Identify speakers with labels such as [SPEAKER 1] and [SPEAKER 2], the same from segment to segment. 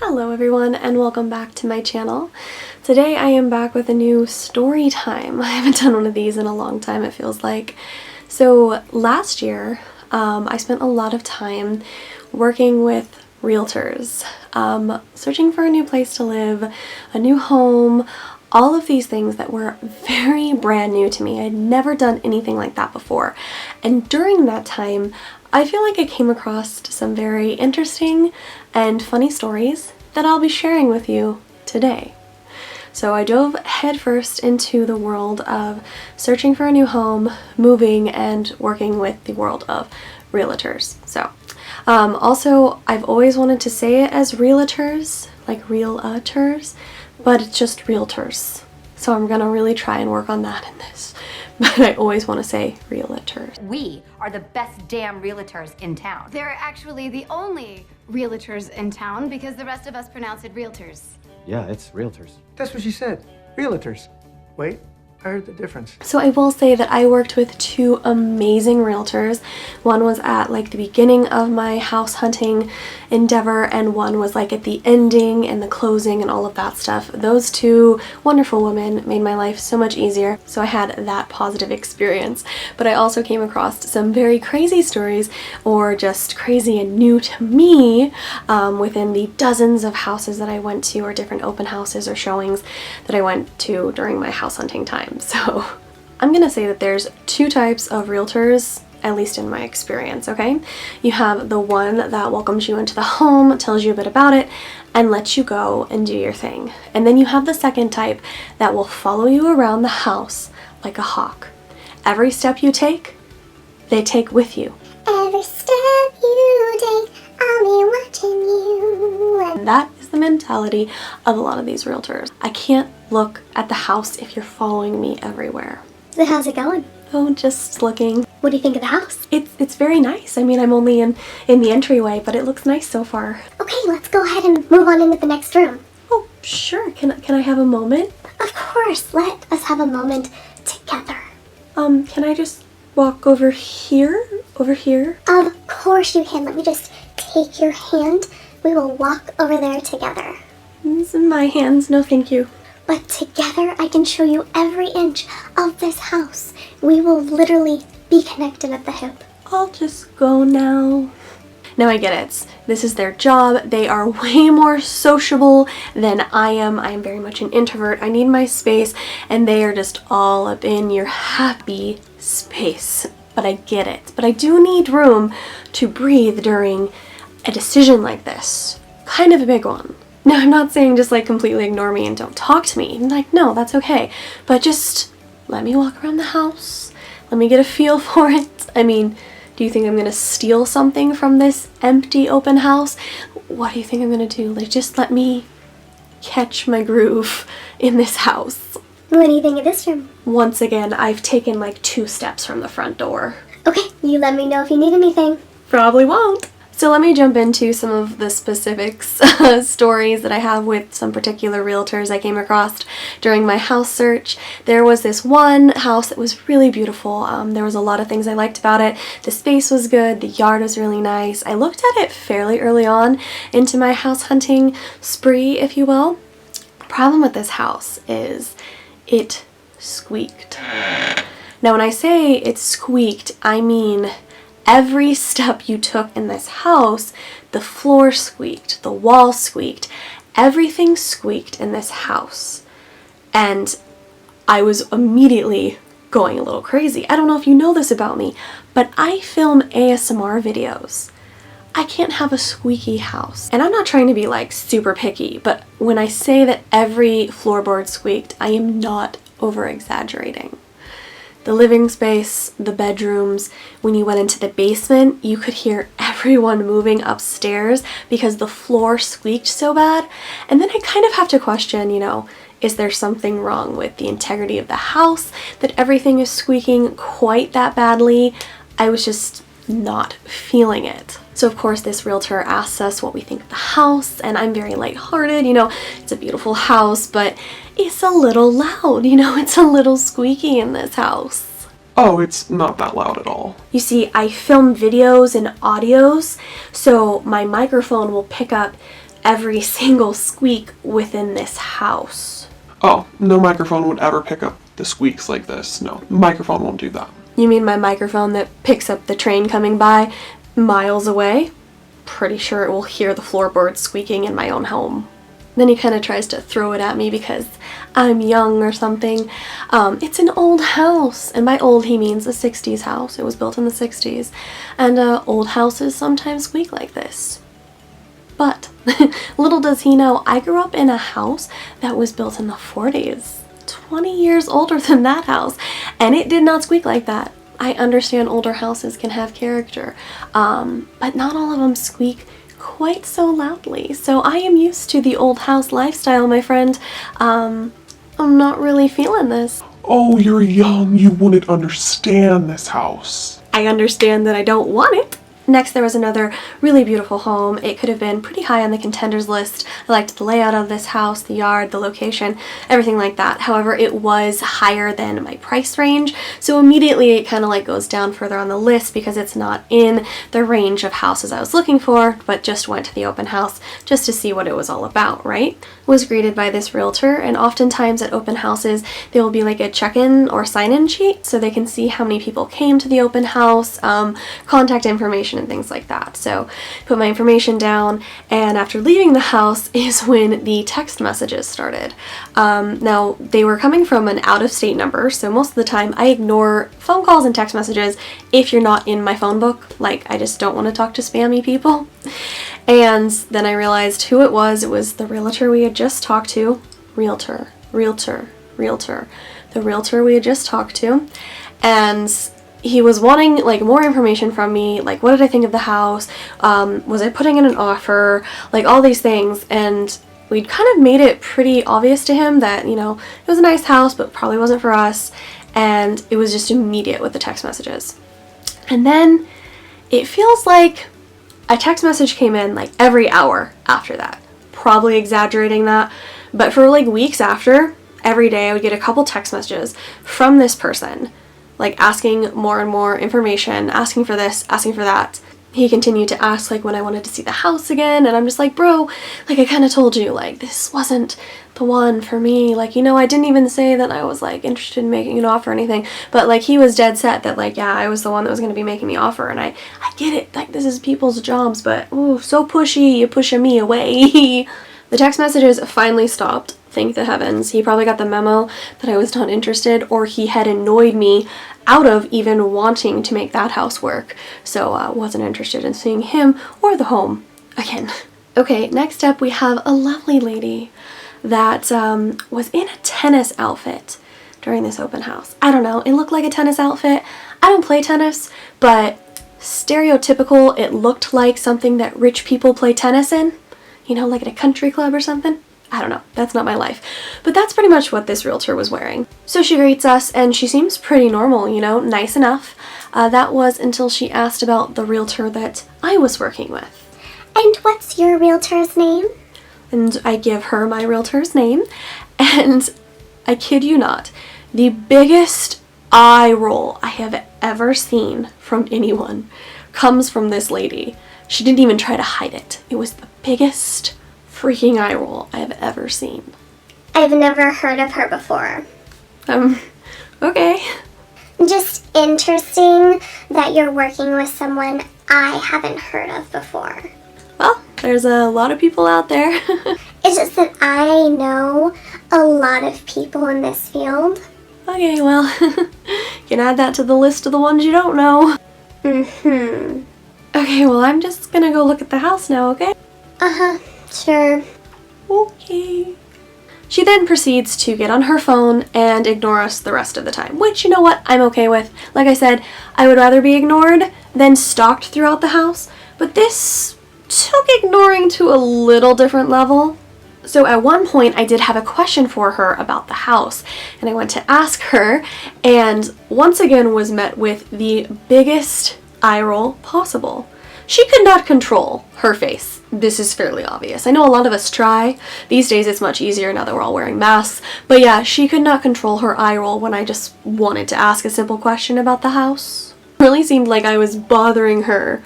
[SPEAKER 1] Hello everyone and welcome back to my channel. Today I am back with a new story time. I haven't done one of these in a long time, it feels like. So last year I spent a lot of time working with realtors, searching for a new place to live, a new home, all of these things that were very brand new to me. I had never done anything like that before. And during that time, I feel like I came across some very interesting and funny stories that I'll be sharing with you today. So I dove headfirst into the world of searching for a new home, moving, and working with the world of realtors. So also, I've always wanted to say it as realtors, like realtors, but it's just realtors. So I'm gonna really try and work on that in this. But I always want to say realtors.
[SPEAKER 2] We are the best damn realtors in town.
[SPEAKER 3] They're actually the only realtors in town because the rest of us pronounce it realtors.
[SPEAKER 4] Yeah, it's realtors.
[SPEAKER 5] That's what she said. Realtors. Wait, I heard the difference.
[SPEAKER 1] So I will say that I worked with two amazing realtors. One was at like the beginning of my house hunting endeavor, and one was like at the ending and the closing and all of that stuff. Those two wonderful women made my life so much easier, so I had that positive experience. But I also came across some very crazy stories, or just crazy and new to me, within the dozens of houses that I went to, or different open houses or showings that I went to during my house hunting time. So I'm gonna say that there's two types of realtors, at least in my experience, okay? You have the one that welcomes you into the home, tells you a bit about it, and lets you go and do your thing. And then you have the second type that will follow you around the house like a hawk. Every step you take, they take with you.
[SPEAKER 6] Every step you take, I'll be watching you.
[SPEAKER 1] And that is the mentality of a lot of these realtors. I can't look at the house if you're following me everywhere.
[SPEAKER 6] So how's it going?
[SPEAKER 1] Oh, just looking.
[SPEAKER 6] What do you think of the house?
[SPEAKER 1] It's very nice. I mean, I'm only in the entryway, but it looks nice so far.
[SPEAKER 6] Okay, let's go ahead and move on into the next room.
[SPEAKER 1] Oh, sure. Can I have a moment?
[SPEAKER 6] Of course, let us have a moment together.
[SPEAKER 1] Can I just walk over here? Over here?
[SPEAKER 6] Of course you can. Let me just take your hand. We will walk over there together.
[SPEAKER 1] These are my hands. No, thank you.
[SPEAKER 6] But together I can show you every inch of this house. We will literally be connected at the hip.
[SPEAKER 1] I'll just go now. Now I get it. This is their job. They are way more sociable than I am. I am very much an introvert. I need my space, and they are just all up in your happy space. But I get it. But I do need room to breathe during a decision like this. Kind of a big one. Now, I'm not saying just like completely ignore me and don't talk to me. Like, no, that's okay. But just let me walk around the house. Let me get a feel for it. I mean, do you think I'm gonna steal something from this empty open house? What do you think I'm gonna do? Like, just let me catch my groove in this house.
[SPEAKER 6] What do you think of this room?
[SPEAKER 1] Once again, I've taken like 2 steps from the front door.
[SPEAKER 6] Okay, you let me know if you need anything.
[SPEAKER 1] Probably won't. So let me jump into some of the specifics, stories that I have with some particular realtors I came across during my house search. There was this one house that was really beautiful. There was a lot of things I liked about it. The space was good, the yard was really nice. I looked at it fairly early on into my house hunting spree, if you will. The problem with this house is it squeaked. Now when I say it squeaked, I mean every step you took in this house, the floor squeaked, the wall squeaked, everything squeaked in this house. And I was immediately going a little crazy. I don't know if you know this about me, but I film ASMR videos. I can't have a squeaky house. And I'm not trying to be like super picky, but when I say that every floorboard squeaked, I am not over exaggerating. The living space, the bedrooms, when you went into the basement, you could hear everyone moving upstairs because the floor squeaked so bad. And then I kind of have to question, you know, is there something wrong with the integrity of the house that everything is squeaking quite that badly? I was just not feeling it. So of course this realtor asks us what we think of the house, and I'm very lighthearted, you know, it's a beautiful house, but it's a little loud, you know, it's a little squeaky in this house.
[SPEAKER 7] Oh, it's not that loud at all.
[SPEAKER 1] You see, I film videos and audios, so my microphone will pick up every single squeak within this house.
[SPEAKER 7] Oh, no microphone would ever pick up the squeaks like this. No, microphone won't do that.
[SPEAKER 1] You mean my microphone that picks up the train coming by miles away? Pretty sure it will hear the floorboards squeaking in my own home. Then he kind of tries to throw it at me because I'm young or something. It's an old house, and by old he means a 60s house. It was built in the 60s, and old houses sometimes squeak like this. But little does he know, I grew up in a house that was built in the 40s. 20 years older than that house, and it did not squeak like that. I understand older houses can have character, but not all of them squeak quite so loudly. So I am used to the old house lifestyle, my friend. I'm not really feeling this.
[SPEAKER 7] Oh, you're young. You wouldn't understand this house.
[SPEAKER 1] I understand that I don't want it. Next, there was another really beautiful home. It could have been pretty high on the contenders list. I liked the layout of this house, the yard, the location, everything like that. However, it was higher than my price range, so immediately it kind of like goes down further on the list because it's not in the range of houses I was looking for, but just went to the open house just to see what it was all about, right? Was greeted by this realtor, and oftentimes at open houses there will be like a check-in or sign-in sheet so they can see how many people came to the open house, contact information and things like that. So put my information down, and after leaving the house is when the text messages started. Now they were coming from an out-of-state number, so most of the time I ignore phone calls and text messages if you're not in my phone book. Like, I just don't want to talk to spammy people. And then I realized who it was. It was the realtor we had just talked to. Realtor. The realtor we had just talked to. And he was wanting like more information from me, like what did I think of the house, was I putting in an offer, like all these things. And we'd kind of made it pretty obvious to him that, you know, it was a nice house but probably wasn't for us, and it was just immediate with the text messages. And then it feels like a text message came in like every hour after that. Probably exaggerating that, but for like weeks after, every day I would get a couple text messages from this person, like asking more and more information, asking for this, asking for that. He continued to ask like when I wanted to see the house again, and I'm just like, bro, like I kind of told you, like this wasn't the one for me. Like, you know, I didn't even say that I was like interested in making an offer or anything, but like he was dead set that like, yeah, I was the one that was going to be making the offer. And I get it, like this is people's jobs, but ooh, so pushy, you're pushing me away. The text messages finally stopped. Thank the heavens. He probably got the memo that I was not interested, or he had annoyed me out of even wanting to make that house work. So wasn't interested in seeing him or the home again. Okay, next up we have a lovely lady that was in a tennis outfit during this open house. I don't know, it looked like a tennis outfit. I don't play tennis, but stereotypical, it looked like something that rich people play tennis in. You know, like at a country club or something. I don't know, that's not my life. But that's pretty much what this realtor was wearing. So she greets us and she seems pretty normal, you know, nice enough. That was until she asked about the realtor that I was working with.
[SPEAKER 6] And what's your realtor's name?
[SPEAKER 1] And I give her my realtor's name, and I kid you not, the biggest eye roll I have ever seen from anyone comes from this lady. She didn't even try to hide it. It was the biggest freaking eye roll I have ever seen.
[SPEAKER 6] I've never heard of her before.
[SPEAKER 1] Okay.
[SPEAKER 6] Just interesting that you're working with someone I haven't heard of before.
[SPEAKER 1] Well, there's a lot of people out there.
[SPEAKER 6] It's just that I know a lot of people in this field.
[SPEAKER 1] Okay, well, you can add that to the list of the ones you don't know.
[SPEAKER 6] Mm-hmm.
[SPEAKER 1] Okay, well, I'm just gonna go look at the house now, okay?
[SPEAKER 6] Uh-huh, sure.
[SPEAKER 1] Okay. She then proceeds to get on her phone and ignore us the rest of the time, which, you know what, I'm okay with. Like I said, I would rather be ignored than stalked throughout the house, but this took ignoring to a little different level. So at one point I did have a question for her about the house, and I went to ask her, and once again was met with the biggest eye roll possible. She could not control her face. This is fairly obvious. I know a lot of us try. These days it's much easier now that we're all wearing masks. But yeah, she could not control her eye roll when I just wanted to ask a simple question about the house. It really seemed like I was bothering her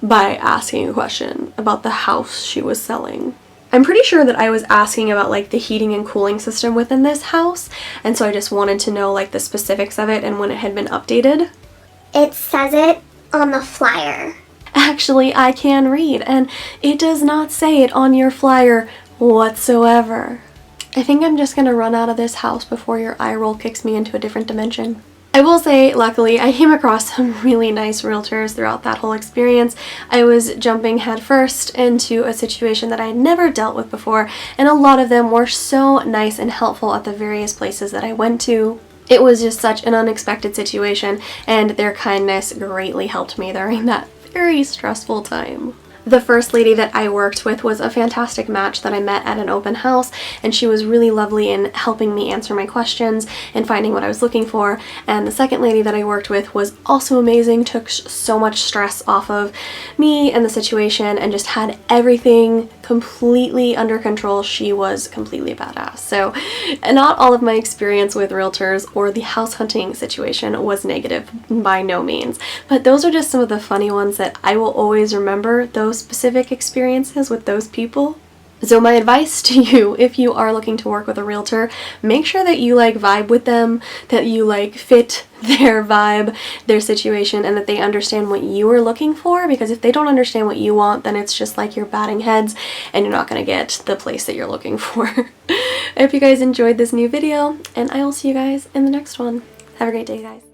[SPEAKER 1] by asking a question about the house she was selling. I'm pretty sure that I was asking about like the heating and cooling system within this house, and so I just wanted to know like the specifics of it and when it had been updated.
[SPEAKER 6] It says it on the flyer.
[SPEAKER 1] Actually, I can read, and it does not say it on your flyer whatsoever. I think I'm just gonna run out of this house before your eye roll kicks me into a different dimension. I will say, luckily, I came across some really nice realtors throughout that whole experience. I was jumping headfirst into a situation that I had never dealt with before, and a lot of them were so nice and helpful at the various places that I went to. It was just such an unexpected situation, and their kindness greatly helped me during that very stressful time. The first lady that I worked with was a fantastic match that I met at an open house, and she was really lovely in helping me answer my questions and finding what I was looking for. And the second lady that I worked with was also amazing, took so much stress off of me and the situation and just had everything completely under control. She was completely badass. So not all of my experience with realtors or the house hunting situation was negative, by no means, but those are just some of the funny ones that I will always remember, those specific experiences with those people. So my advice to you, if you are looking to work with a realtor, make sure that you like vibe with them, that you like fit their vibe, their situation, and that they understand what you are looking for, because if they don't understand what you want, then it's just like you're batting heads and you're not going to get the place that you're looking for. I hope you guys enjoyed this new video, and I will see you guys in the next one. Have a great day, guys.